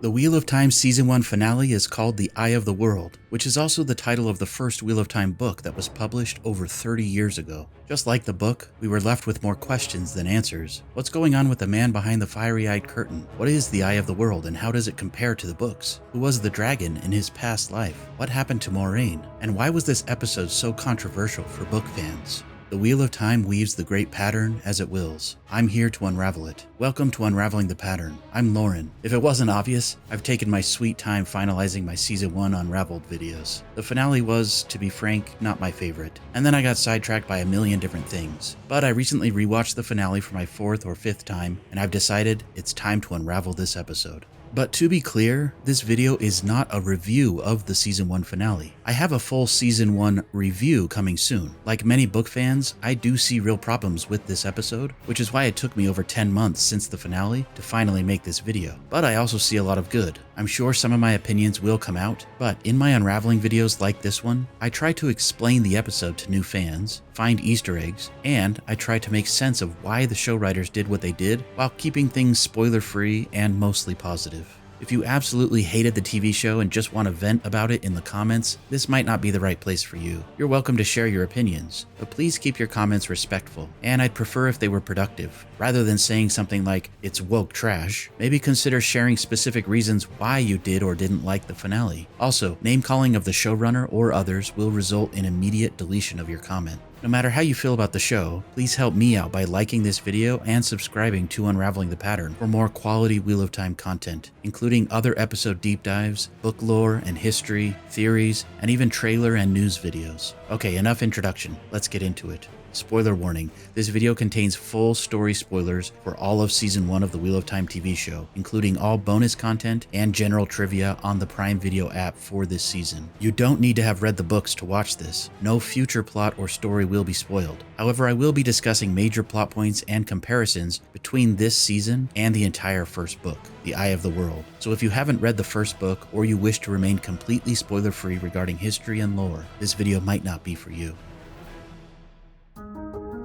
The Wheel of Time Season 1 finale is called The Eye of the World, which is also the title of the first Wheel of Time book that was published over 30 years ago. Just like the book, we were left with more questions than answers. What's going on with the man behind the fiery-eyed curtain? What is the Eye of the World and how does it compare to the books? Who was the dragon in his past life? What happened to Moiraine? And why was this episode so controversial for book fans? The Wheel of Time weaves the great pattern as it wills. I'm here to unravel it. Welcome to Unraveling the Pattern. I'm Lauren. If it wasn't obvious, I've taken my sweet time finalizing my Season 1 Unraveled videos. The finale was, to be frank, not my favorite. And then I got sidetracked by a million different things. But I recently rewatched the finale for my 4th or 5th time, and I've decided it's time to unravel this episode. But to be clear, this video is not a review of the Season 1 finale. I have a full Season 1 review coming soon. Like many book fans, I do see real problems with this episode, which is why it took me over 10 months since the finale to finally make this video. But I also see a lot of good. I'm sure some of my opinions will come out, but in my unraveling videos like this one, I try to explain the episode to new fans, find Easter eggs, and I try to make sense of why the show writers did what they did while keeping things spoiler-free and mostly positive. If you absolutely hated the TV show and just want to vent about it in the comments, this might not be the right place for you. You're welcome to share your opinions, but please keep your comments respectful, and I'd prefer if they were productive. Rather than saying something like, "It's woke trash," maybe consider sharing specific reasons why you did or didn't like the finale. Also, name-calling of the showrunner or others will result in immediate deletion of your comment. No matter how you feel about the show, please help me out by liking this video and subscribing to Unraveling the Pattern for more quality Wheel of Time content, including other episode deep dives, book lore and history, theories, and even trailer and news videos. Okay, enough introduction, let's get into it. Spoiler warning, this video contains full story spoilers for all of Season 1 of the Wheel of Time TV show, including all bonus content and general trivia on the Prime Video app for this season. You don't need to have read the books to watch this. No future plot or story will be spoiled. However, I will be discussing major plot points and comparisons between this season and the entire first book, The Eye of the World. So if you haven't read the first book or you wish to remain completely spoiler-free regarding history and lore, this video might not be for you.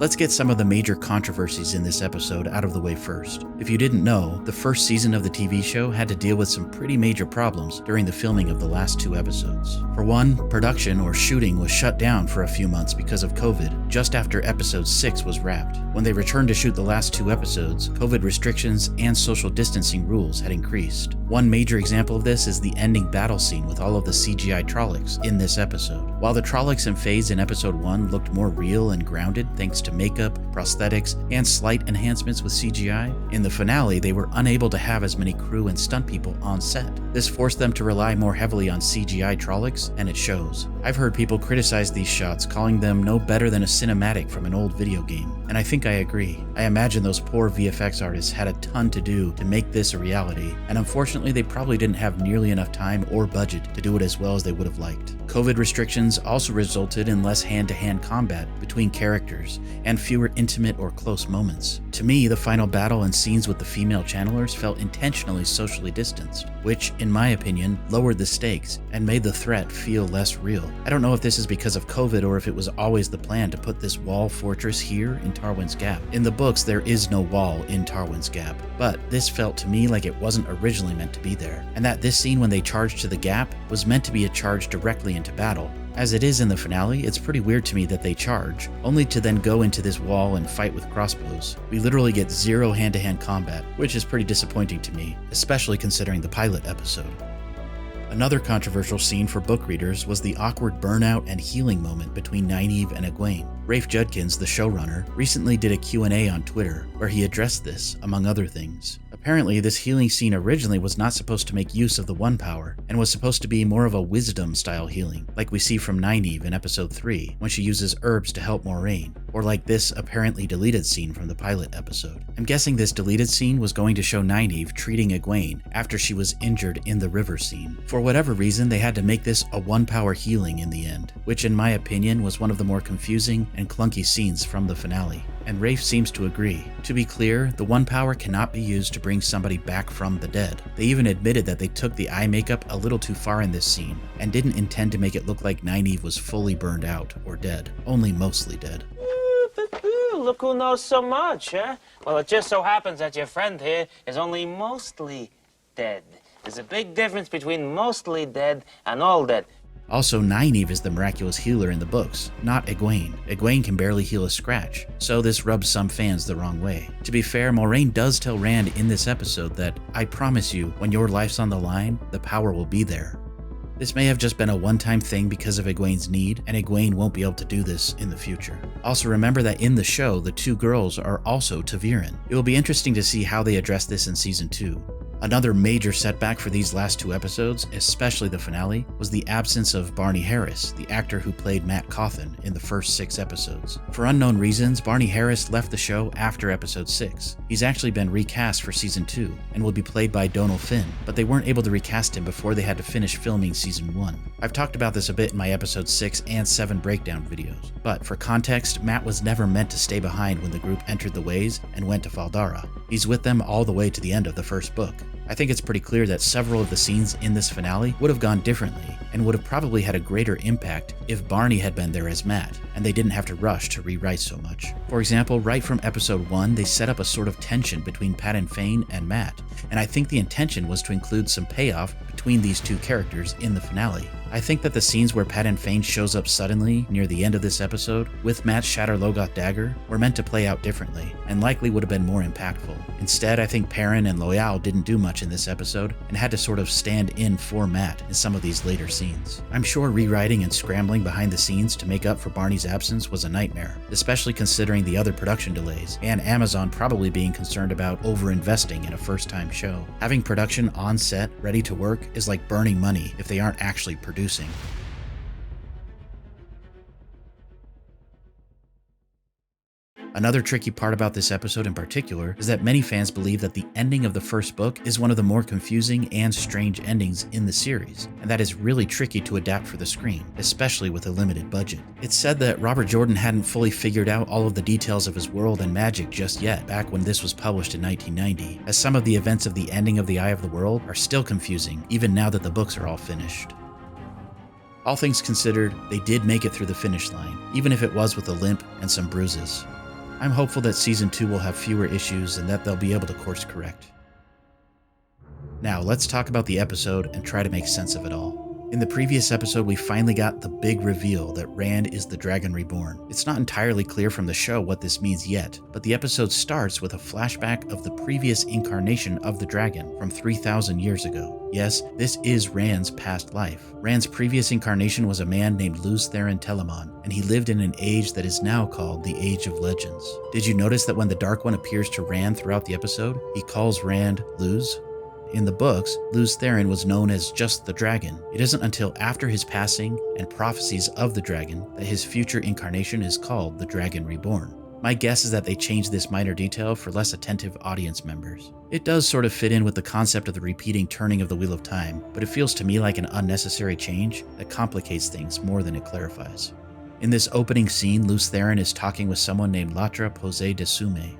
Let's get some of the major controversies in this episode out of the way first. If you didn't know, the first season of the TV show had to deal with some pretty major problems during the filming of the last 2 episodes. For one, production or shooting was shut down for a few months because of COVID, just after episode 6 was wrapped. When they returned to shoot the last 2 episodes, COVID restrictions and social distancing rules had increased. One major example of this is the ending battle scene with all of the CGI Trollocs in this episode. While the Trollocs and Fays in episode 1 looked more real and grounded thanks to makeup, prosthetics, and slight enhancements with CGI, in the finale they were unable to have as many crew and stunt people on set. This forced them to rely more heavily on CGI Trollocs, and it shows. I've heard people criticize these shots, calling them no better than a cinematic from an old video game, and I think I agree. I imagine those poor VFX artists had a ton to do to make this a reality, and unfortunately they probably didn't have nearly enough time or budget to do it as well as they would have liked. COVID restrictions also resulted in less hand-to-hand combat between characters, and fewer intimate or close moments. To me, the final battle and scenes with the female channelers felt intentionally socially distanced, which, in my opinion, lowered the stakes and made the threat feel less real. I don't know if this is because of COVID or if it was always the plan to put this wall fortress here in Tarwin's Gap. In the books, there is no wall in Tarwin's Gap, but this felt to me like it wasn't originally meant to be there, and that this scene when they charged to the gap was meant to be a charge directly into battle. As it is in the finale, it's pretty weird to me that they charge, only to then go into this wall and fight with crossbows. We literally get 0 hand-to-hand combat, which is pretty disappointing to me, especially considering the pilot episode. Another controversial scene for book readers was the awkward burnout and healing moment between Nynaeve and Egwene. Rafe Judkins, the showrunner, recently did a Q&A on Twitter where he addressed this, among other things. Apparently, this healing scene originally was not supposed to make use of the One Power, and was supposed to be more of a wisdom-style healing, like we see from Nynaeve in episode 3, when she uses herbs to help Moiraine, or like this apparently deleted scene from the pilot episode. I'm guessing this deleted scene was going to show Nynaeve treating Egwene after she was injured in the river scene. For whatever reason, they had to make this a One Power healing in the end, which in my opinion was one of the more confusing and clunky scenes from the finale. And Rafe seems to agree. To be clear, the One Power cannot be used to bring somebody back from the dead. They even admitted that they took the eye makeup a little too far in this scene, and didn't intend to make it look like Nynaeve was fully burned out or dead, only mostly dead. Look who knows so much, huh? Well, it just so happens that your friend here is only mostly dead. There's a big difference between mostly dead and all dead. Also, Nynaeve is the miraculous healer in the books, not Egwene. Egwene can barely heal a scratch, so this rubs some fans the wrong way. To be fair, Moiraine does tell Rand in this episode that, I promise you, when your life's on the line, the power will be there. This may have just been a one-time thing because of Egwene's need, and Egwene won't be able to do this in the future. Also, remember that in the show, the two girls are also ta'veren. It will be interesting to see how they address this in Season 2. Another major setback for these last two episodes, especially the finale, was the absence of Barney Harris, the actor who played Matt Cawthon in the first 6 episodes. For unknown reasons, Barney Harris left the show after episode 6. He's actually been recast for Season 2, and will be played by Donal Finn, but they weren't able to recast him before they had to finish filming Season 1. I've talked about this a bit in my episode 6 and 7 breakdown videos, but for context, Matt was never meant to stay behind when the group entered the Ways and went to Faldara. He's with them all the way to the end of the first book. I think it's pretty clear that several of the scenes in this finale would have gone differently, and would have probably had a greater impact if Barney had been there as Matt, and they didn't have to rush to rewrite so much. For example, right from episode 1, they set up a sort of tension between Padan Fain and Matt, and I think the intention was to include some payoff between these two characters in the finale. I think that the scenes where Padan Fain shows up suddenly near the end of this episode with Matt's Shadar Logoth dagger were meant to play out differently, and likely would have been more impactful. Instead, I think Perrin and Loial didn't do much in this episode, and had to sort of stand in for Matt in some of these later scenes. I'm sure rewriting and scrambling behind the scenes to make up for Barney's absence was a nightmare, especially considering the other production delays, and Amazon probably being concerned about over-investing in a first-time show. Having production on set, ready to work, is like burning money if they aren't actually producing. Another tricky part about this episode in particular is that many fans believe that the ending of the first book is one of the more confusing and strange endings in the series, and that is really tricky to adapt for the screen, especially with a limited budget. It's said that Robert Jordan hadn't fully figured out all of the details of his world and magic just yet, back when this was published in 1990, as some of the events of the ending of the Eye of the World are still confusing, even now that the books are all finished. All things considered, they did make it through the finish line, even if it was with a limp and some bruises. I'm hopeful that Season 2 will have fewer issues and that they'll be able to course correct. Now, let's talk about the episode and try to make sense of it all. In the previous episode, we finally got the big reveal that Rand is the Dragon Reborn. It's not entirely clear from the show what this means yet, but the episode starts with a flashback of the previous incarnation of the dragon from 3,000 years ago. Yes, this is Rand's past life. Rand's previous incarnation was a man named Lews Therin Telamon, and he lived in an age that is now called the Age of Legends. Did you notice that when the Dark One appears to Rand throughout the episode, he calls Rand Lews? In the books, Lews Therin was known as just the dragon. It isn't until after his passing and prophecies of the dragon that his future incarnation is called the Dragon Reborn. My guess is that they changed this minor detail for less attentive audience members. It does sort of fit in with the concept of the repeating turning of the Wheel of Time, but it feels to me like an unnecessary change that complicates things more than it clarifies. In this opening scene, Lews Therin is talking with someone named Latra Posé de Sume.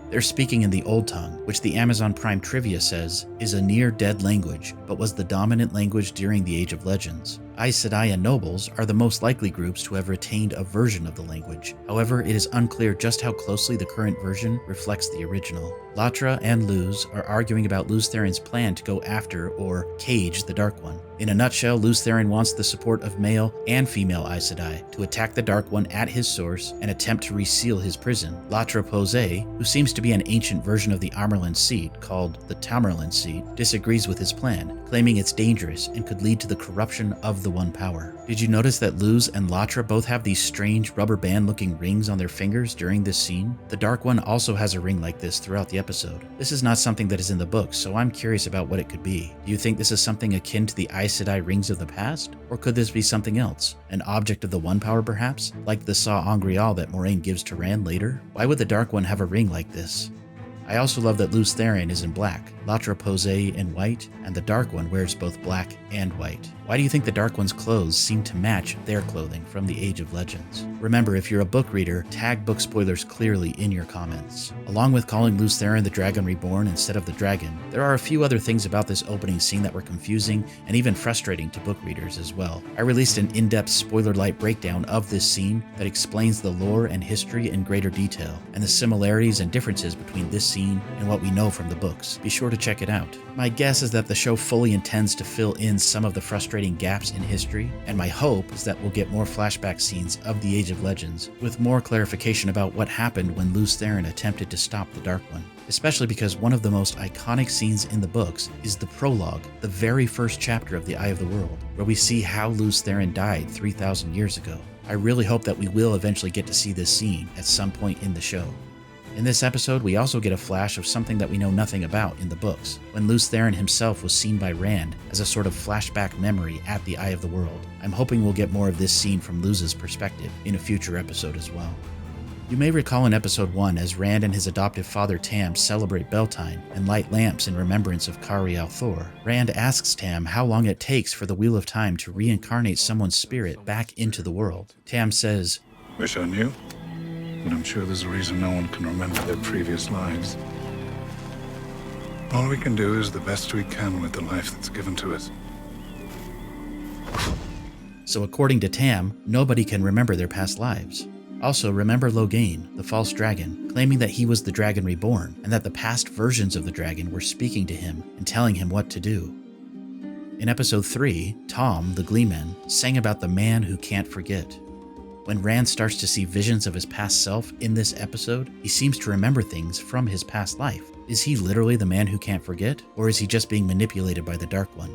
They're speaking in the Old Tongue, which the Amazon Prime trivia says is a near-dead language, but was the dominant language during the Age of Legends. Aes Sedai and nobles are the most likely groups to have retained a version of the language. However, it is unclear just how closely the current version reflects the original. Latra and Lews are arguing about Lews Therin's plan to go after or cage the Dark One. In a nutshell, Lews Therin wants the support of male and female Aes Sedai to attack the Dark One at his source and attempt to reseal his prison. Latra Posé, who seems to be an ancient version of the Amarlin seat called the Tamerlin seat, disagrees with his plan, claiming it's dangerous and could lead to the corruption of the One Power. Did you notice that Lews and Latra both have these strange rubber band looking rings on their fingers during this scene? The Dark One also has a ring like this throughout the episode. This is not something that is in the books, so I'm curious about what it could be. Do you think this is something akin to the Aes Sedai rings of the past? Or could this be something else? An object of the One Power perhaps? Like the Saw Angreal that Moiraine gives to Rand later? Why would the Dark One have a ring like this? I also love that Lews Therin is in black, Latra Posé in white, and the Dark One wears both black and white. Why do you think the Dark One's clothes seem to match their clothing from the Age of Legends? Remember, if you're a book reader, tag book spoilers clearly in your comments. Along with calling Lews Therin the Dragon Reborn instead of the dragon, there are a few other things about this opening scene that were confusing and even frustrating to book readers as well. I released an in-depth spoiler-light breakdown of this scene that explains the lore and history in greater detail, and the similarities and differences between this scene scene and what we know from the books. Be sure to check it out. My guess is that the show fully intends to fill in some of the frustrating gaps in history, and my hope is that we'll get more flashback scenes of the Age of Legends, with more clarification about what happened when Lews Therin attempted to stop the Dark One. Especially because one of the most iconic scenes in the books is the prologue, the very first chapter of the Eye of the World, where we see how Lews Therin died 3,000 years ago. I really hope that we will eventually get to see this scene at some point in the show. In this episode, we also get a flash of something that we know nothing about in the books, when Lews Therin himself was seen by Rand as a sort of flashback memory at the Eye of the World. I'm hoping we'll get more of this scene from Luz's perspective in a future episode as well. You may recall in episode 1 as Rand and his adoptive father Tam celebrate Beltane and light lamps in remembrance of Kari Althor. Rand asks Tam how long it takes for the Wheel of Time to reincarnate someone's spirit back into the world. Tam says, "Wish I knew, but I'm sure there's a reason no one can remember their previous lives. All we can do is the best we can with the life that's given to us." So according to Tam, nobody can remember their past lives. Also, remember Logain, the false dragon, claiming that he was the dragon reborn, and that the past versions of the dragon were speaking to him and telling him what to do. In episode 3, Tom, the Gleeman, sang about the man who can't forget. When Rand starts to see visions of his past self in this episode, he seems to remember things from his past life. Is he literally the man who can't forget, or is he just being manipulated by the Dark One?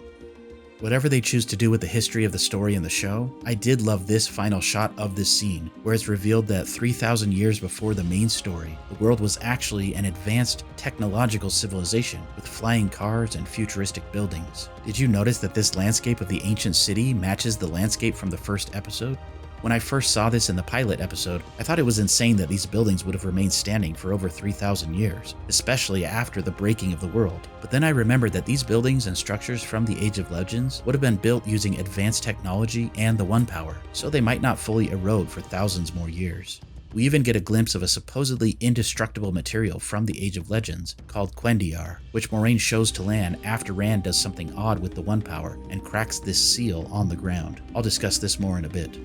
Whatever they choose to do with the history of the story in the show, I did love this final shot of this scene, where it's revealed that 3,000 years before the main story, the world was actually an advanced technological civilization with flying cars and futuristic buildings. Did you notice that this landscape of the ancient city matches the landscape from the first episode? When I first saw this in the pilot episode, I thought it was insane that these buildings would have remained standing for over 3,000 years, especially after the breaking of the world. But then I remembered that these buildings and structures from the Age of Legends would have been built using advanced technology and the One Power, so they might not fully erode for thousands more years. We even get a glimpse of a supposedly indestructible material from the Age of Legends called Quendiar, which Moiraine shows to Lan after Rand does something odd with the One Power and cracks this seal on the ground. I'll discuss this more in a bit.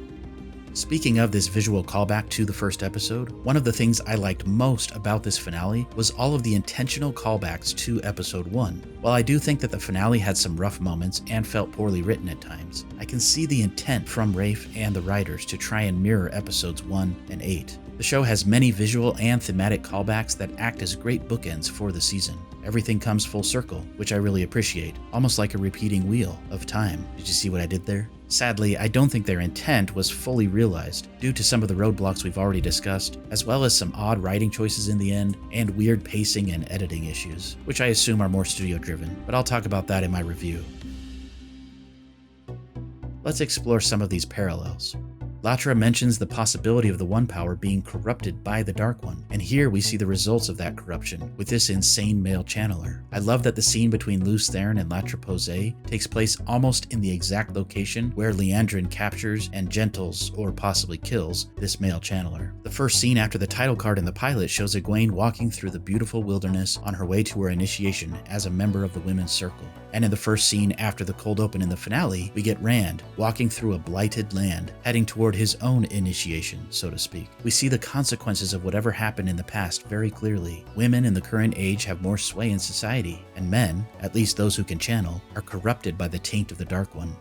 Speaking of this visual callback to the first episode, one of the things I liked most about this finale was all of the intentional callbacks to episode 1. While I do think that the finale had some rough moments and felt poorly written at times, I can see the intent from Rafe and the writers to try and mirror episodes 1 and 8. The show has many visual and thematic callbacks that act as great bookends for the season. Everything comes full circle, which I really appreciate, almost like a repeating wheel of time. Did you see what I did there? Sadly, I don't think their intent was fully realized due to some of the roadblocks we've already discussed, as well as some odd writing choices in the end and weird pacing and editing issues, which I assume are more studio-driven, but I'll talk about that in my review. Let's explore some of these parallels. Latra mentions the possibility of the One Power being corrupted by the Dark One, and here we see the results of that corruption with this insane male channeler. I love that the scene between Lews Therin and Latra Posay takes place almost in the exact location where Liandrin captures and gentles, or possibly kills, this male channeler. The first scene after the title card in the pilot shows Egwene walking through the beautiful wilderness on her way to her initiation as a member of the Women's Circle. And in the first scene after the cold open in the finale, we get Rand walking through a blighted land, heading toward his own initiation, so to speak. We see the consequences of whatever happened in the past very clearly. Women in the current age have more sway in society, and men, at least those who can channel, are corrupted by the taint of the Dark One.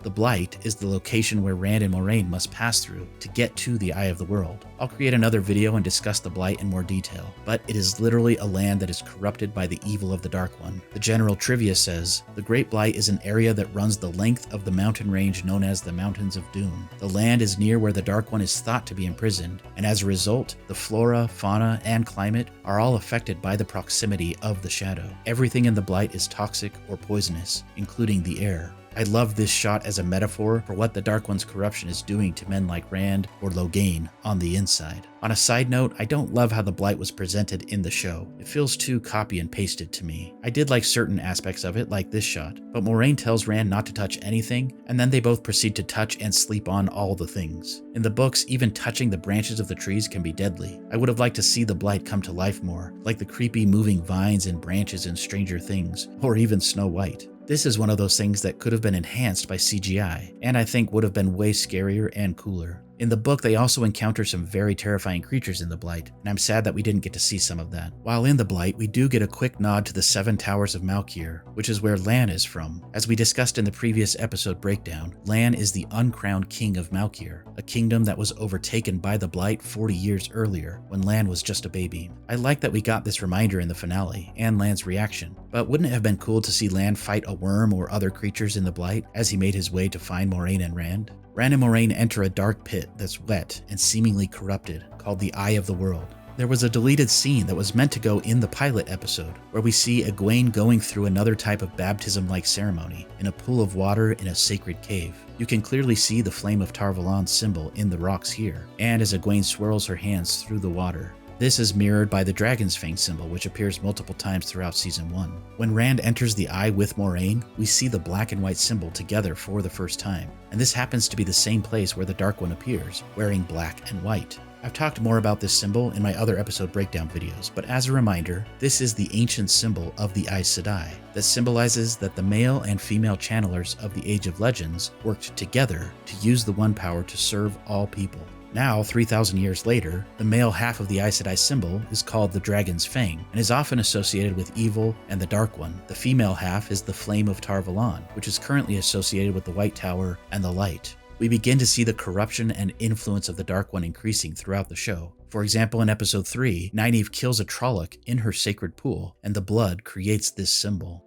The Blight is the location where Rand and Moiraine must pass through to get to the Eye of the World. I'll create another video and discuss the Blight in more detail, but it is literally a land that is corrupted by the evil of the Dark One. The general trivia says, the Great Blight is an area that runs the length of the mountain range known as the Mountains of Doom. The land is near where the Dark One is thought to be imprisoned, and as a result, the flora, fauna, and climate are all affected by the proximity of the shadow. Everything in the Blight is toxic or poisonous, including the air. I love this shot as a metaphor for what the Dark One's corruption is doing to men like Rand or Logain on the inside. On a side note, I don't love how the Blight was presented in the show. It feels too copy and pasted to me. I did like certain aspects of it, like this shot, but Moiraine tells Rand not to touch anything, and then they both proceed to touch and sleep on all the things. In the books, even touching the branches of the trees can be deadly. I would have liked to see the Blight come to life more, like the creepy moving vines and branches in Stranger Things, or even Snow White. This is one of those things that could have been enhanced by CGI, and I think would have been way scarier and cooler. In the book, they also encounter some very terrifying creatures in the Blight, and I'm sad that we didn't get to see some of that. While in the Blight, we do get a quick nod to the 7 Towers of Malkier, which is where Lan is from. As we discussed in the previous episode breakdown, Lan is the uncrowned king of Malkier, a kingdom that was overtaken by the Blight 40 years earlier, when Lan was just a baby. I like that we got this reminder in the finale, and Lan's reaction, but wouldn't it have been cool to see Lan fight a worm or other creatures in the Blight as he made his way to find Moiraine and Rand? Rand and Moiraine enter a dark pit that's wet and seemingly corrupted, called the Eye of the World. There was a deleted scene that was meant to go in the pilot episode, where we see Egwene going through another type of baptism-like ceremony in a pool of water in a sacred cave. You can clearly see the Flame of Tar Valon's symbol in the rocks here, and as Egwene swirls her hands through the water. This is mirrored by the Dragon's Fang symbol, which appears multiple times throughout Season 1. When Rand enters the Eye with Moiraine, we see the black and white symbol together for the first time, and this happens to be the same place where the Dark One appears, wearing black and white. I've talked more about this symbol in my other episode breakdown videos, but as a reminder, this is the ancient symbol of the Aes Sedai that symbolizes that the male and female channelers of the Age of Legends worked together to use the One Power to serve all people. Now, 3,000 years later, the male half of the Aes Sedai symbol is called the Dragon's Fang and is often associated with evil and the Dark One. The female half is the Flame of Tar Valon, which is currently associated with the White Tower and the Light. We begin to see the corruption and influence of the Dark One increasing throughout the show. For example, in episode 3, Nynaeve kills a Trolloc in her sacred pool, and the blood creates this symbol.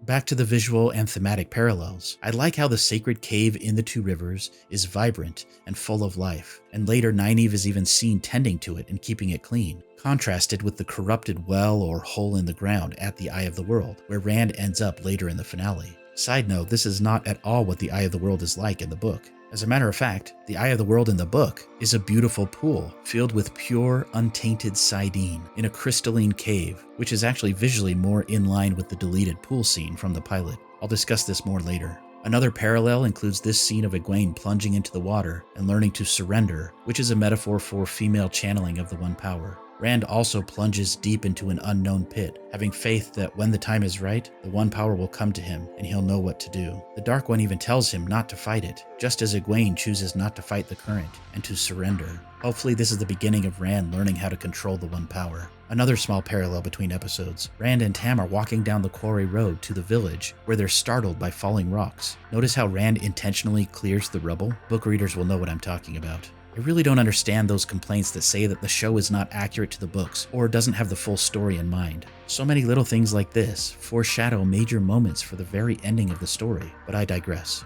Back to the visual and thematic parallels. I like how the sacred cave in the Two Rivers is vibrant and full of life, and later Nynaeve is even seen tending to it and keeping it clean, contrasted with the corrupted well or hole in the ground at the Eye of the World, where Rand ends up later in the finale. Side note, this is not at all what the Eye of the World is like in the book. As a matter of fact, the Eye of the World in the book is a beautiful pool filled with pure, untainted Sidene in a crystalline cave, which is actually visually more in line with the deleted pool scene from the pilot. I'll discuss this more later. Another parallel includes this scene of Egwene plunging into the water and learning to surrender, which is a metaphor for female channeling of the One Power. Rand also plunges deep into an unknown pit, having faith that when the time is right, the One Power will come to him and he'll know what to do. The Dark One even tells him not to fight it, just as Egwene chooses not to fight the current and to surrender. Hopefully this is the beginning of Rand learning how to control the One Power. Another small parallel between episodes. Rand and Tam are walking down the quarry road to the village, where they're startled by falling rocks. Notice how Rand intentionally clears the rubble? Book readers will know what I'm talking about. I really don't understand those complaints that say that the show is not accurate to the books or doesn't have the full story in mind. So many little things like this foreshadow major moments for the very ending of the story, but I digress.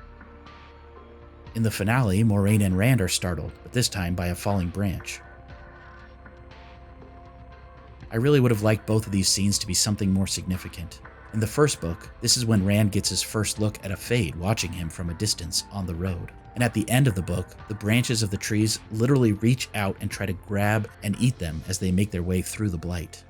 In the finale, Moiraine and Rand are startled, but this time by a falling branch. I really would have liked both of these scenes to be something more significant. In the first book, this is when Rand gets his first look at a Fade watching him from a distance on the road. And at the end of the book, the branches of the trees literally reach out and try to grab and eat them as they make their way through the Blight.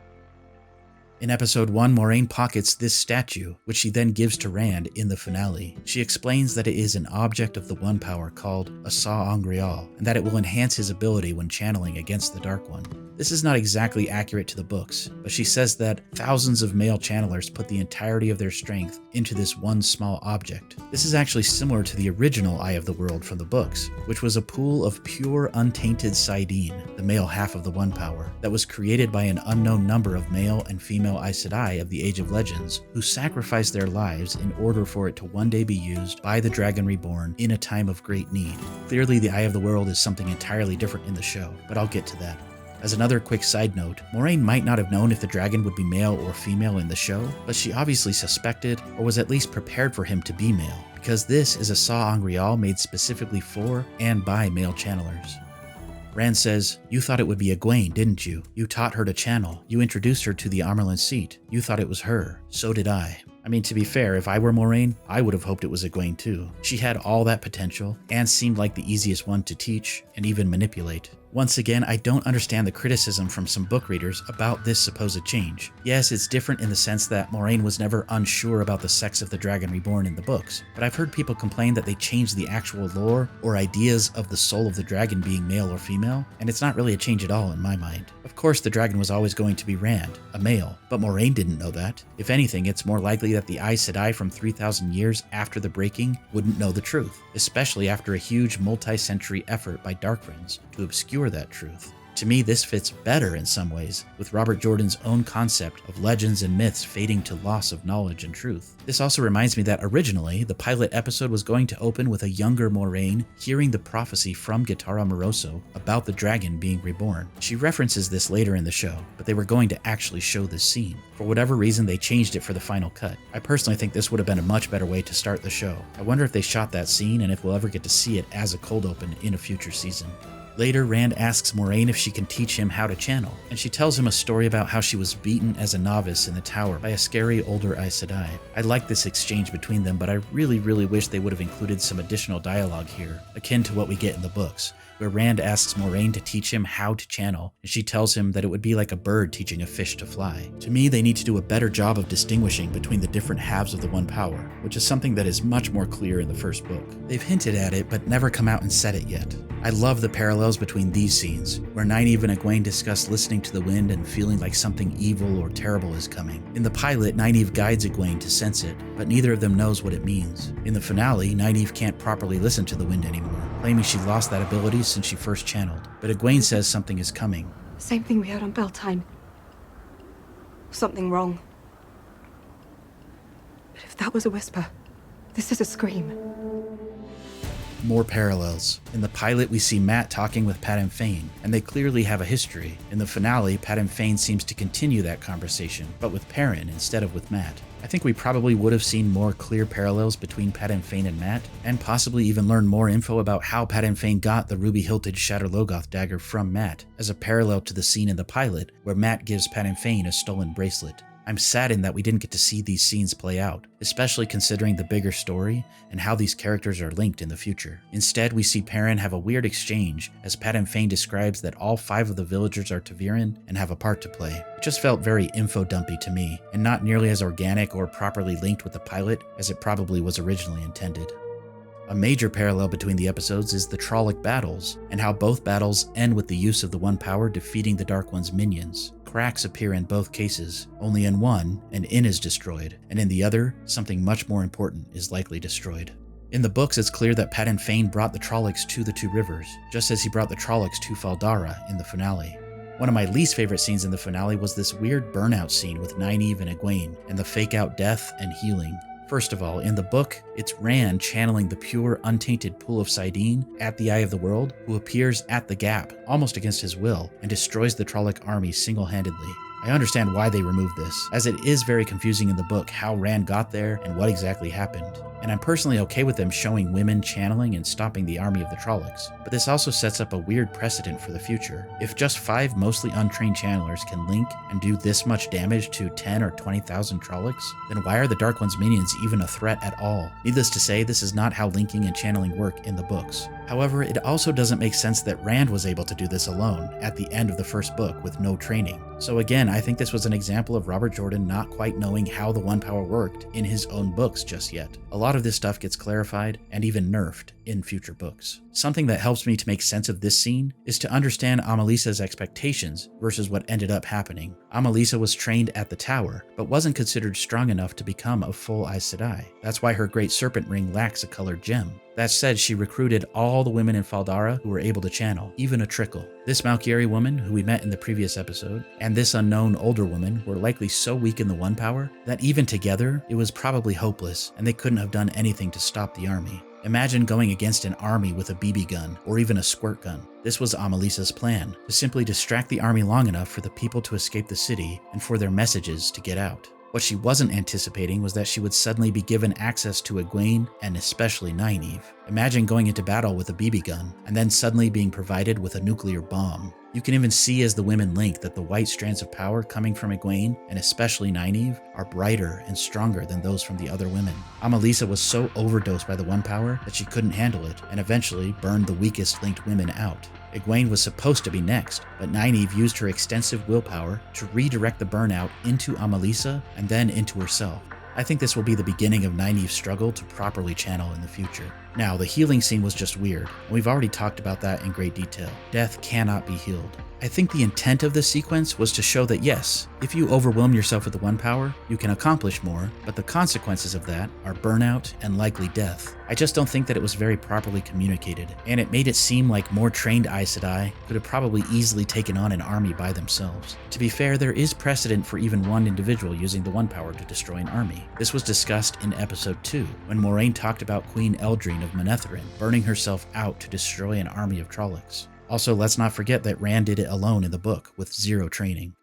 In episode 1, Moiraine pockets this statue, which she then gives to Rand in the finale. She explains that it is an object of the One Power called a Sa'angreal, and that it will enhance his ability when channeling against the Dark One. This is not exactly accurate to the books, but she says that thousands of male channelers put the entirety of their strength into this one small object. This is actually similar to the original Eye of the World from the books, which was a pool of pure untainted Sidene, the male half of the One Power, that was created by an unknown number of male and female Aes Sedai of the Age of Legends who sacrificed their lives in order for it to one day be used by the Dragon Reborn in a time of great need. Clearly, the Eye of the World is something entirely different in the show, but I'll get to that. As another quick side note, Moiraine might not have known if the dragon would be male or female in the show, but she obviously suspected or was at least prepared for him to be male, because this is a Sa'angreal made specifically for and by male channelers. Rand says, "You thought it would be Egwene, didn't you? You taught her to channel. You introduced her to the Amarlin seat. You thought it was her. So did I." I mean, to be fair, if I were Moiraine, I would have hoped it was Egwene too. She had all that potential and seemed like the easiest one to teach and even manipulate. Once again, I don't understand the criticism from some book readers about this supposed change. Yes, it's different in the sense that Moiraine was never unsure about the sex of the Dragon Reborn in the books, but I've heard people complain that they changed the actual lore or ideas of the soul of the dragon being male or female, and it's not really a change at all in my mind. Of course, the dragon was always going to be Rand, a male, but Moiraine didn't know that. If anything, it's more likely that the Aes Sedai from 3,000 years after the breaking wouldn't know the truth, especially after a huge multi-century effort by Darkfriends to obscure that truth. To me, this fits better in some ways with Robert Jordan's own concept of legends and myths fading to loss of knowledge and truth. This also reminds me that originally, the pilot episode was going to open with a younger Moiraine hearing the prophecy from Gitara Moroso about the dragon being reborn. She references this later in the show, but they were going to actually show this scene. For whatever reason, they changed it for the final cut. I personally think this would have been a much better way to start the show. I wonder if they shot that scene and if we'll ever get to see it as a cold open in a future season. Later, Rand asks Moiraine if she can teach him how to channel, and she tells him a story about how she was beaten as a novice in the tower by a scary older Aes Sedai. I like this exchange between them, but I really wish they would have included some additional dialogue here, akin to what we get in the books, where Rand asks Moiraine to teach him how to channel, and she tells him that it would be like a bird teaching a fish to fly. To me, they need to do a better job of distinguishing between the different halves of the One Power, which is something that is much more clear in the first book. They've hinted at it, but never come out and said it yet. I love the parallels between these scenes, where Nynaeve and Egwene discuss listening to the wind and feeling like something evil or terrible is coming. In the pilot, Nynaeve guides Egwene to sense it, but neither of them knows what it means. In the finale, Nynaeve can't properly listen to the wind anymore, claiming she lost that ability since she first channeled. But Egwene says something is coming. Same thing we heard on Beltane. Something wrong. But if that was a whisper, this is a scream. More parallels. In the pilot, we see Mat talking with Padan Fain, and they clearly have a history. In the finale, Padan Fain seems to continue that conversation, but with Perrin instead of with Mat. I think we probably would have seen more clear parallels between Padan Fain and Mat, and possibly even learned more info about how Padan Fain got the ruby-hilted Shadar Logoth dagger from Mat, as a parallel to the scene in the pilot where Mat gives Padan Fain a stolen bracelet. I'm saddened that we didn't get to see these scenes play out, especially considering the bigger story and how these characters are linked in the future. Instead, we see Perrin have a weird exchange as Padan Fain describes that all 5 of the villagers are ta'veren and have a part to play. It just felt very info-dumpy to me, and not nearly as organic or properly linked with the pilot as it probably was originally intended. A major parallel between the episodes is the Trolloc battles, and how both battles end with the use of the One Power defeating the Dark One's minions. Cracks appear in both cases. Only in one, an inn is destroyed, and in the other, something much more important is likely destroyed. In the books, it's clear that Padan Fain brought the Trollocs to the Two Rivers, just as he brought the Trollocs to Faldara in the finale. One of my least favorite scenes in the finale was this weird burnout scene with Nynaeve and Egwene, and the fake-out death and healing. First of all, in the book, it's Rand channeling the pure, untainted pool of Saidin at the Eye of the World, who appears at the Gap, almost against his will, and destroys the Trolloc army single-handedly. I understand why they removed this, as it is very confusing in the book how Rand got there and what exactly happened. And I'm personally okay with them showing women channeling and stopping the army of the Trollocs, but this also sets up a weird precedent for the future. If just 5 mostly untrained channelers can link and do this much damage to 10 or 20,000 Trollocs, then why are the Dark One's minions even a threat at all? Needless to say, this is not how linking and channeling work in the books. However, it also doesn't make sense that Rand was able to do this alone at the end of the first book with no training. So again, I think this was an example of Robert Jordan not quite knowing how the One Power worked in his own books just yet. A lot of this stuff gets clarified and even nerfed in future books. Something that helps me to make sense of this scene is to understand Amalisa's expectations versus what ended up happening. Amalisa was trained at the tower, but wasn't considered strong enough to become a full Aes Sedai. That's why her Great Serpent Ring lacks a colored gem. That said, she recruited all the women in Faldara who were able to channel, even a trickle. This Malkieri woman, who we met in the previous episode, and this unknown older woman were likely so weak in the One Power that even together, it was probably hopeless, and they couldn't have done anything to stop the army. Imagine going against an army with a BB gun, or even a squirt gun. This was Amalisa's plan, to simply distract the army long enough for the people to escape the city and for their messages to get out. What she wasn't anticipating was that she would suddenly be given access to Egwene and especially Nynaeve. Imagine going into battle with a BB gun and then suddenly being provided with a nuclear bomb. You can even see as the women link that the white strands of power coming from Egwene, and especially Nynaeve, are brighter and stronger than those from the other women. Amalisa was so overdosed by the One Power that she couldn't handle it, and eventually burned the weakest linked women out. Egwene was supposed to be next, but Nynaeve used her extensive willpower to redirect the burnout into Amalisa and then into herself. I think this will be the beginning of Nynaeve's struggle to properly channel in the future. Now, the healing scene was just weird, and we've already talked about that in great detail. Death cannot be healed. I think the intent of this sequence was to show that yes, if you overwhelm yourself with the one power, you can accomplish more, but the consequences of that are burnout and likely death. I just don't think that it was very properly communicated, and it made it seem like more trained Aes Sedai could have probably easily taken on an army by themselves. To be fair, there is precedent for even one individual using the one power to destroy an army. This was discussed in episode 2, when Moiraine talked about Queen Eldrine of Manetheren burning herself out to destroy an army of Trollocs. Also, let's not forget that Rand did it alone in the book with zero training.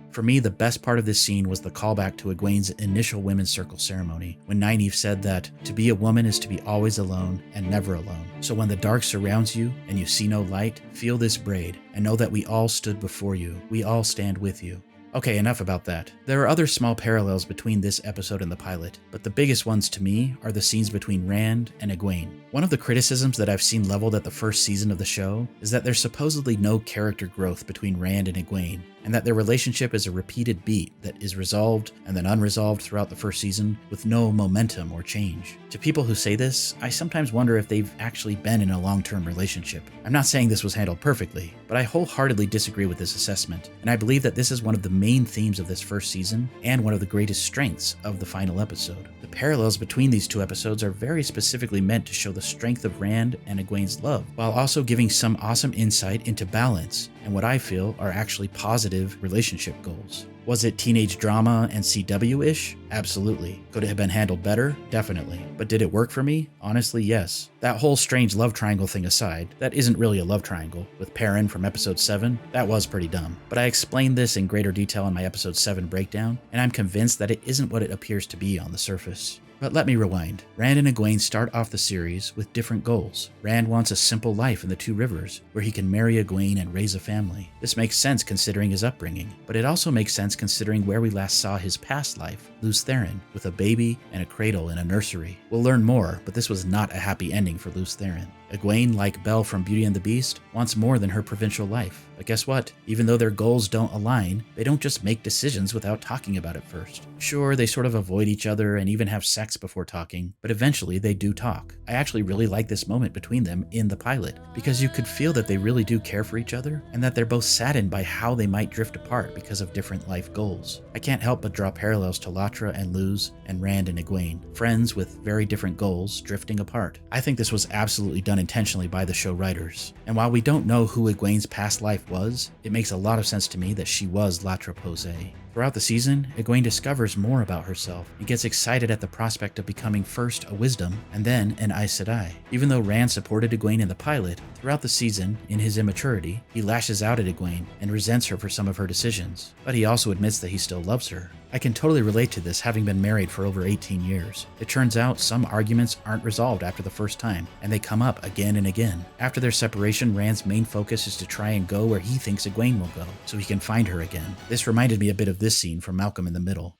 For me, the best part of this scene was the callback to Egwene's initial women's circle ceremony, when Nynaeve said that to be a woman is to be always alone and never alone. So when the dark surrounds you and you see no light, feel this braid and know that we all stood before you. We all stand with you. Okay, enough about that. There are other small parallels between this episode and the pilot, but the biggest ones to me are the scenes between Rand and Egwene. One of the criticisms that I've seen leveled at the first season of the show is that there's supposedly no character growth between Rand and Egwene, and that their relationship is a repeated beat that is resolved and then unresolved throughout the first season with no momentum or change. To people who say this, I sometimes wonder if they've actually been in a long-term relationship. I'm not saying this was handled perfectly, but I wholeheartedly disagree with this assessment, and I believe that this is one of the main themes of this first season and one of the greatest strengths of the final episode. The parallels between these two episodes are very specifically meant to show the strength of Rand and Egwene's love, while also giving some awesome insight into balance and what I feel are actually positive relationship goals. Was it teenage drama and CW-ish? Absolutely. Could it have been handled better? Definitely. But did it work for me? Honestly, yes. That whole strange love triangle thing aside, that isn't really a love triangle, with Perrin from episode 7, that was pretty dumb. But I explained this in greater detail in my episode 7 breakdown, and I'm convinced that it isn't what it appears to be on the surface. But let me rewind. Rand and Egwene start off the series with different goals. Rand wants a simple life in the Two Rivers, where he can marry Egwene and raise a family. This makes sense considering his upbringing, but it also makes sense considering where we last saw his past life, Lews Therin, with a baby and a cradle in a nursery. We'll learn more, but this was not a happy ending for Lews Therin. Egwene, like Belle from Beauty and the Beast, wants more than her provincial life. But guess what? Even though their goals don't align, they don't just make decisions without talking about it first. Sure, they sort of avoid each other and even have sex before talking, but eventually they do talk. I actually really like this moment between them in the pilot, because you could feel that they really do care for each other, and that they're both saddened by how they might drift apart because of different life goals. I can't help but draw parallels to Latra and Lews and Rand and Egwene, friends with very different goals drifting apart. I think this was absolutely done intentionally by the show writers. And while we don't know who Egwene's past life was, it makes a lot of sense to me that she was Latra Posay. Throughout the season, Egwene discovers more about herself and gets excited at the prospect of becoming first a Wisdom and then an Aes Sedai. Even though Rand supported Egwene in the pilot, throughout the season, in his immaturity, he lashes out at Egwene and resents her for some of her decisions. But he also admits that he still loves her. I can totally relate to this, having been married for over 18 years. It turns out some arguments aren't resolved after the first time, and they come up again and again. After their separation, Rand's main focus is to try and go where he thinks Egwene will go, so he can find her again. This reminded me a bit of this scene from Malcolm in the Middle.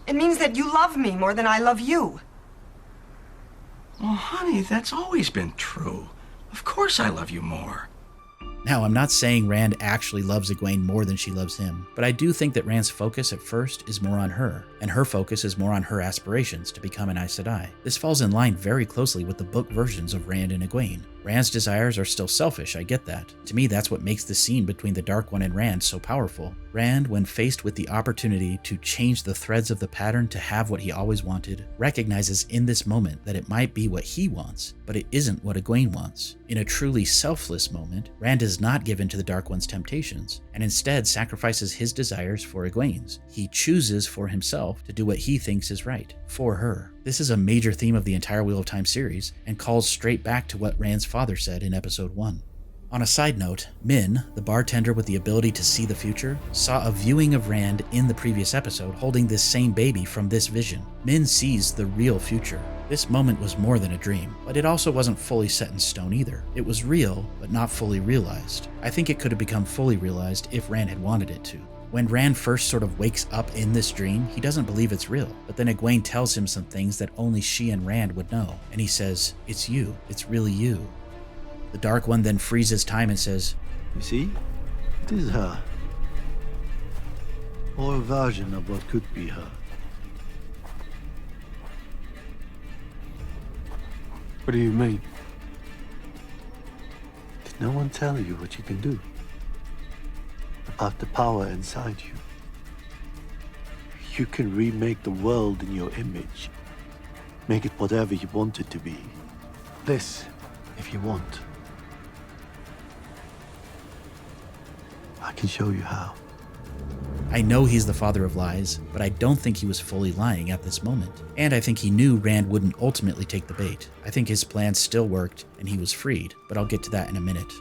It means that you love me more than I love you. Well, honey, that's always been true. Of course I love you more. Now, I'm not saying Rand actually loves Egwene more than she loves him, but I do think that Rand's focus at first is more on her, and her focus is more on her aspirations to become an Aes Sedai. This falls in line very closely with the book versions of Rand and Egwene. Rand's desires are still selfish, I get that. To me, that's what makes the scene between the Dark One and Rand so powerful. Rand, when faced with the opportunity to change the threads of the pattern to have what he always wanted, recognizes in this moment that it might be what he wants, but it isn't what Egwene wants. In a truly selfless moment, Rand is not given to the Dark One's temptations, and instead sacrifices his desires for Egwene's. He chooses for himself to do what he thinks is right, for her. This is a major theme of the entire Wheel of Time series, and calls straight back to what Rand's father said in episode 1. On a side note, Min, the bartender with the ability to see the future, saw a viewing of Rand in the previous episode holding this same baby from this vision. Min sees the real future. This moment was more than a dream, but it also wasn't fully set in stone either. It was real, but not fully realized. I think it could have become fully realized if Rand had wanted it to. When Rand first sort of wakes up in this dream, he doesn't believe it's real, but then Egwene tells him some things that only she and Rand would know, and he says, "It's you, it's really you." The Dark One then freezes time and says, You see? It is her. Or a version of what could be her. What do you mean? Did no one tell you what you can do? About the power inside you? You can remake the world in your image. Make it whatever you want it to be. This, if you want. I can show you how. I know he's the father of lies, but I don't think he was fully lying at this moment. And I think he knew Rand wouldn't ultimately take the bait. I think his plan still worked and he was freed, but I'll get to that in a minute.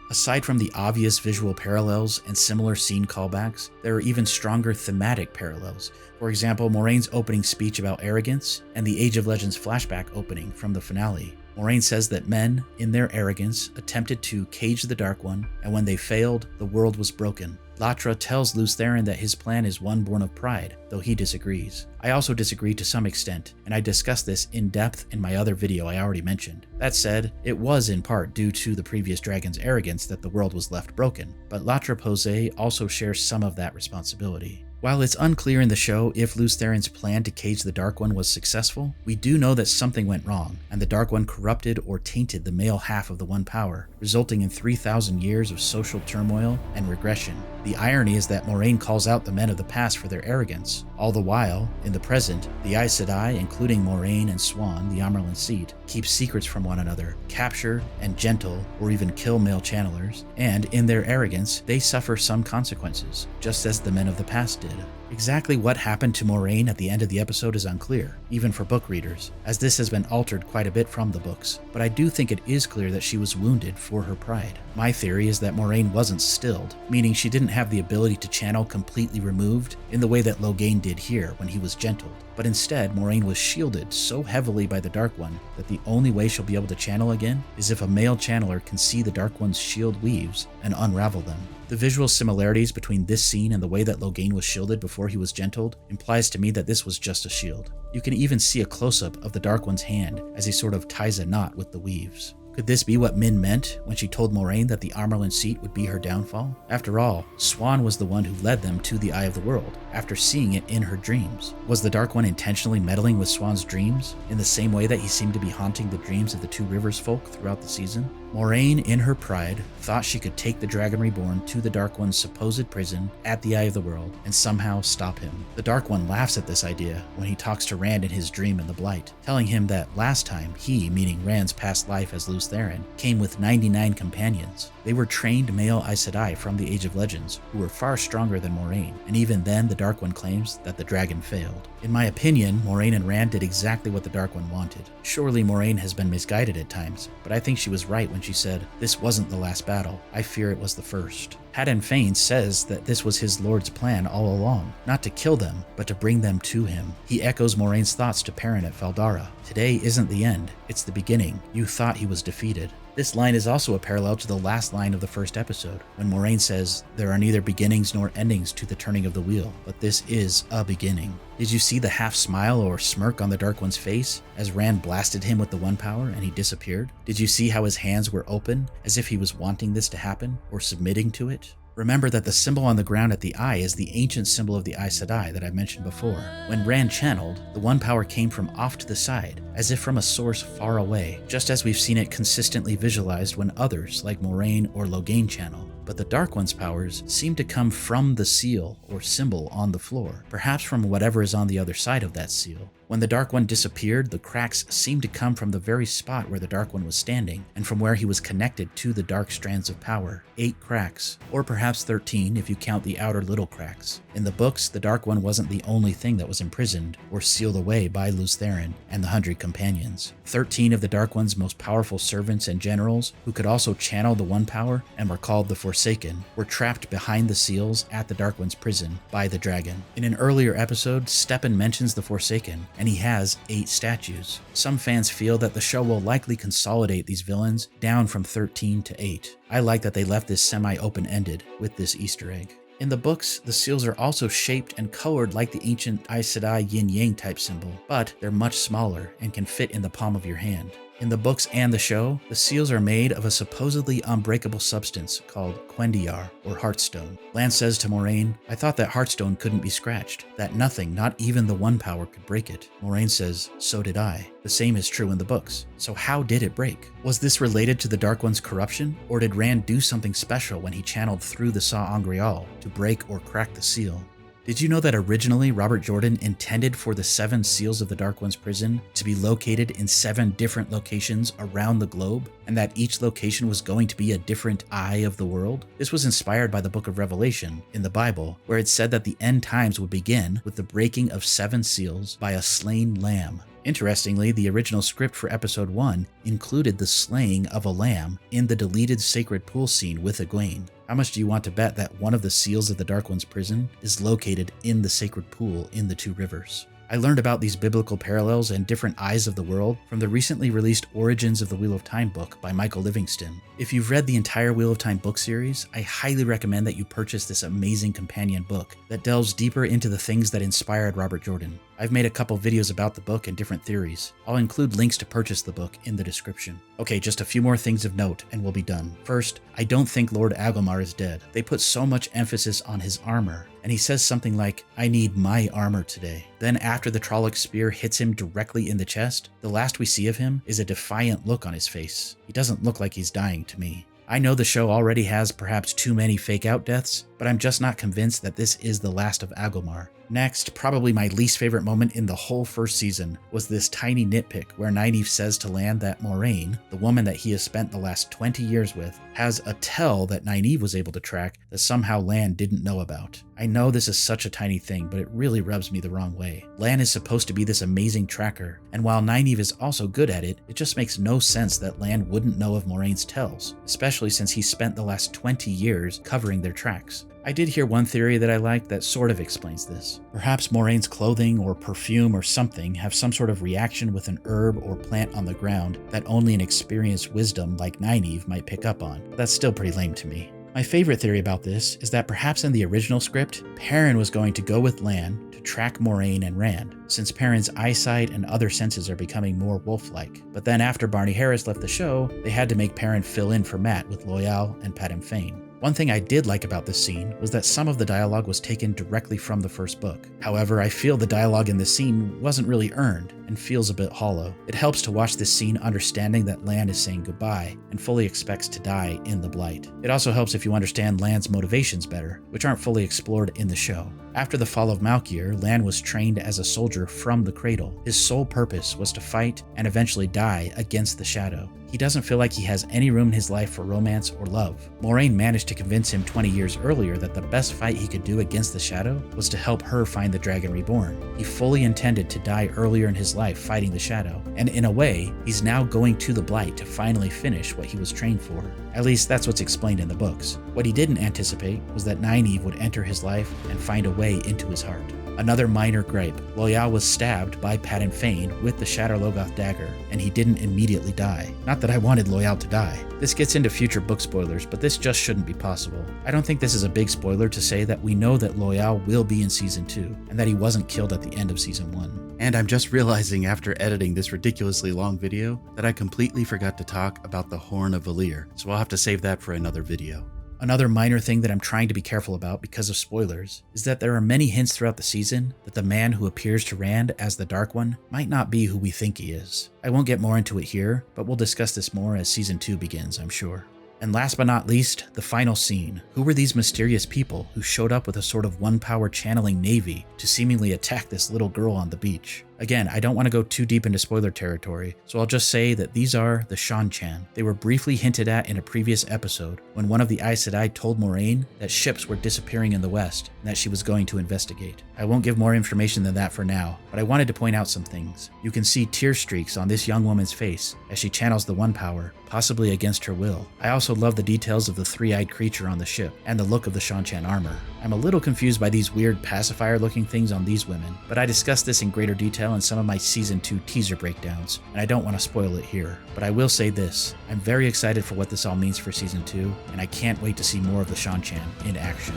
Aside from the obvious visual parallels and similar scene callbacks, there are even stronger thematic parallels. For example, Moiraine's opening speech about arrogance and the Age of Legends flashback opening from the finale. Moiraine says that men, in their arrogance, attempted to cage the Dark One, and when they failed, the world was broken. Latra tells Lews Therin that his plan is one born of pride, though he disagrees. I also disagree to some extent, and I discussed this in depth in my other video I already mentioned. That said, it was in part due to the previous dragon's arrogance that the world was left broken, but Latra Posay also shares some of that responsibility. While it's unclear in the show if Lews Therin's plan to cage the Dark One was successful, we do know that something went wrong, and the Dark One corrupted or tainted the male half of the One Power, resulting in 3,000 years of social turmoil and regression. The irony is that Moiraine calls out the men of the past for their arrogance. All the while, in the present, the Aes Sedai, including Moiraine and Swan, the Amarlin seat, keep secrets from one another, capture and gentle or even kill male channelers, and in their arrogance, they suffer some consequences, just as the men of the past did. Exactly what happened to Moiraine at the end of the episode is unclear, even for book readers, as this has been altered quite a bit from the books, but I do think it is clear that she was wounded for her pride. My theory is that Moiraine wasn't stilled, meaning she didn't have the ability to channel completely removed in the way that Logain did here when he was gentled, but instead Moiraine was shielded so heavily by the Dark One that the only way she'll be able to channel again is if a male channeler can see the Dark One's shield weaves and unravel them. The visual similarities between this scene and the way that Logain was shielded before he was gentled implies to me that this was just a shield. You can even see a close-up of the Dark One's hand as he sort of ties a knot with the weaves. Could this be what Min meant when she told Moiraine that the Amarlin seat would be her downfall? After all, Swan was the one who led them to the Eye of the World, after seeing it in her dreams. Was the Dark One intentionally meddling with Swan's dreams, in the same way that he seemed to be haunting the dreams of the Two Rivers folk throughout the season? Moiraine, in her pride, thought she could take the Dragon Reborn to the Dark One's supposed prison at the Eye of the World and somehow stop him. The Dark One laughs at this idea when he talks to Rand in his dream in the Blight, telling him that last time he, meaning Rand's past life as Lews Therin, came with 99 companions. They were trained male Aes Sedai from the Age of Legends, who were far stronger than Moiraine, and even then the Dark One claims that the dragon failed. In my opinion, Moiraine and Rand did exactly what the Dark One wanted. Surely Moiraine has been misguided at times, but I think she was right when she said, "This wasn't the last battle, I fear it was the first." Padan Fain says that this was his lord's plan all along, not to kill them, but to bring them to him. He echoes Moraine's thoughts to Perrin at Faldara. Today isn't the end, it's the beginning. You thought he was defeated. This line is also a parallel to the last line of the first episode, when Moiraine says, "There are neither beginnings nor endings to the turning of the wheel, but this is a beginning." Did you see the half smile or smirk on the Dark One's face as Rand blasted him with the One Power and he disappeared? Did you see how his hands were open, as if he was wanting this to happen, or submitting to it? Remember that the symbol on the ground at the eye is the ancient symbol of the Aes Sedai that I mentioned before. When Rand channeled, the One Power came from off to the side, as if from a source far away, just as we've seen it consistently visualized when others, like Moiraine or Logain, channel. But the Dark One's powers seem to come from the seal or symbol on the floor, perhaps from whatever is on the other side of that seal. When the Dark One disappeared, the cracks seemed to come from the very spot where the Dark One was standing, and from where he was connected to the dark strands of power. 8 cracks, or perhaps 13 if you count the outer little cracks. In the books, the Dark One wasn't the only thing that was imprisoned or sealed away by Lews Therin and the 100 companions. 13 of the Dark One's most powerful servants and generals, who could also channel the One Power and were called the Forsaken, were trapped behind the seals at the Dark One's prison by the dragon. In an earlier episode, Steppen mentions the Forsaken, and he has 8 statues. Some fans feel that the show will likely consolidate these villains down from 13 to 8. I like that they left this semi-open-ended with this Easter egg. In the books, the seals are also shaped and colored like the ancient Aes Sedai yin-yang type symbol, but they're much smaller and can fit in the palm of your hand. In the books and the show, the seals are made of a supposedly unbreakable substance called Quendiar, or Heartstone. Lan says to Moiraine, "I thought that Heartstone couldn't be scratched, that nothing, not even the One Power, could break it." Moiraine says, "So did I." The same is true in the books. So how did it break? Was this related to the Dark One's corruption, or did Rand do something special when he channeled through the Sa'angreal to break or crack the seal? Did you know that originally Robert Jordan intended for the 7 seals of the Dark One's prison to be located in 7 different locations around the globe, and that each location was going to be a different eye of the world? This was inspired by the Book of Revelation in the Bible, where it said that the end times would begin with the breaking of 7 seals by a slain lamb. Interestingly, the original script for episode 1 included the slaying of a lamb in the deleted sacred pool scene with Egwene. How much do you want to bet that one of the seals of the Dark One's prison is located in the sacred pool in the 2 rivers? I learned about these biblical parallels and different eyes of the world from the recently released Origins of the Wheel of Time book by Michael Livingston. If you've read the entire Wheel of Time book series, I highly recommend that you purchase this amazing companion book that delves deeper into the things that inspired Robert Jordan. I've made a couple videos about the book and different theories. I'll include links to purchase the book in the description. Okay, just a few more things of note and we'll be done. First, I don't think Lord Agelmar is dead. They put so much emphasis on his armor, and he says something like, "I need my armor today." Then after the Trolloc spear hits him directly in the chest, the last we see of him is a defiant look on his face. He doesn't look like he's dying to me. I know the show already has perhaps too many fake-out deaths, but I'm just not convinced that this is the last of Agelmar. Next, probably my least favorite moment in the whole first season was this tiny nitpick where Nynaeve says to Lan that Moiraine, the woman that he has spent the last 20 years with, has a tell that Nynaeve was able to track that somehow Lan didn't know about. I know this is such a tiny thing, but it really rubs me the wrong way. Lan is supposed to be this amazing tracker, and while Nynaeve is also good at it, it just makes no sense that Lan wouldn't know of Moraine's tells, especially since he spent the last 20 years covering their tracks. I did hear one theory that I liked that sort of explains this. Perhaps Moraine's clothing or perfume or something have some sort of reaction with an herb or plant on the ground that only an experienced wisdom like Nynaeve might pick up on, but that's still pretty lame to me. My favorite theory about this is that perhaps in the original script, Perrin was going to go with Lan to track Moiraine and Rand, since Perrin's eyesight and other senses are becoming more wolf-like. But then after Barney Harris left the show, they had to make Perrin fill in for Matt with Loial and Padan Fain. One thing I did like about this scene was that some of the dialogue was taken directly from the first book. However, I feel the dialogue in this scene wasn't really earned and feels a bit hollow. It helps to watch this scene understanding that Lan is saying goodbye and fully expects to die in the Blight. It also helps if you understand Lan's motivations better, which aren't fully explored in the show. After the fall of Malkier, Lan was trained as a soldier from the cradle. His sole purpose was to fight and eventually die against the Shadow. He doesn't feel like he has any room in his life for romance or love. Moiraine managed to convince him 20 years earlier that the best fight he could do against the Shadow was to help her find the Dragon Reborn. He fully intended to die earlier in his life fighting the Shadow, and in a way, he's now going to the Blight to finally finish what he was trained for. At least that's what's explained in the books. What he didn't anticipate was that Nynaeve would enter his life and find a way into his heart. Another minor gripe, Loial was stabbed by Padan Fain with the Shadar Logoth dagger, and he didn't immediately die. Not that I wanted Loial to die. This gets into future book spoilers, but this just shouldn't be possible. I don't think this is a big spoiler to say that we know that Loial will be in Season 2, and that he wasn't killed at the end of Season 1. And I'm just realizing after editing this ridiculously long video that I completely forgot to talk about the Horn of Valir, so I'll have to save that for another video. Another minor thing that I'm trying to be careful about because of spoilers is that there are many hints throughout the season that the man who appears to Rand as the Dark One might not be who we think he is. I won't get more into it here, but we'll discuss this more as Season 2 begins, I'm sure. And last but not least, the final scene. Who were these mysterious people who showed up with a sort of one-power channeling navy to seemingly attack this little girl on the beach? Again, I don't want to go too deep into spoiler territory, so I'll just say that these are the Seanchan. They were briefly hinted at in a previous episode when one of the Aes Sedai told Moiraine that ships were disappearing in the west and that she was going to investigate. I won't give more information than that for now, but I wanted to point out some things. You can see tear streaks on this young woman's face as she channels the One Power, possibly against her will. I also love the details of the three-eyed creature on the ship and the look of the Seanchan armor. I'm a little confused by these weird pacifier-looking things on these women, but I discussed this in greater detail in some of my Season 2 teaser breakdowns, and I don't want to spoil it here. But I will say this, I'm very excited for what this all means for Season 2, and I can't wait to see more of the Seanchan in action.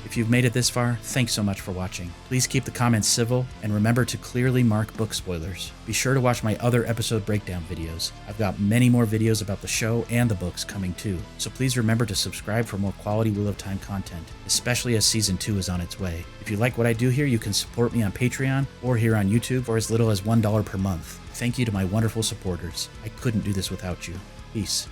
If you've made it this far, thanks so much for watching. Please keep the comments civil, and remember to clearly mark book spoilers. Be sure to watch my other episode breakdown videos. I've got many more videos about the show and the books coming too, so please remember to subscribe for more quality Wheel of Time content, especially as Season 2 is on its way. If you like what I do here, you can support me on Patreon or here on YouTube for as little as $1 per month. Thank you to my wonderful supporters. I couldn't do this without you. Peace.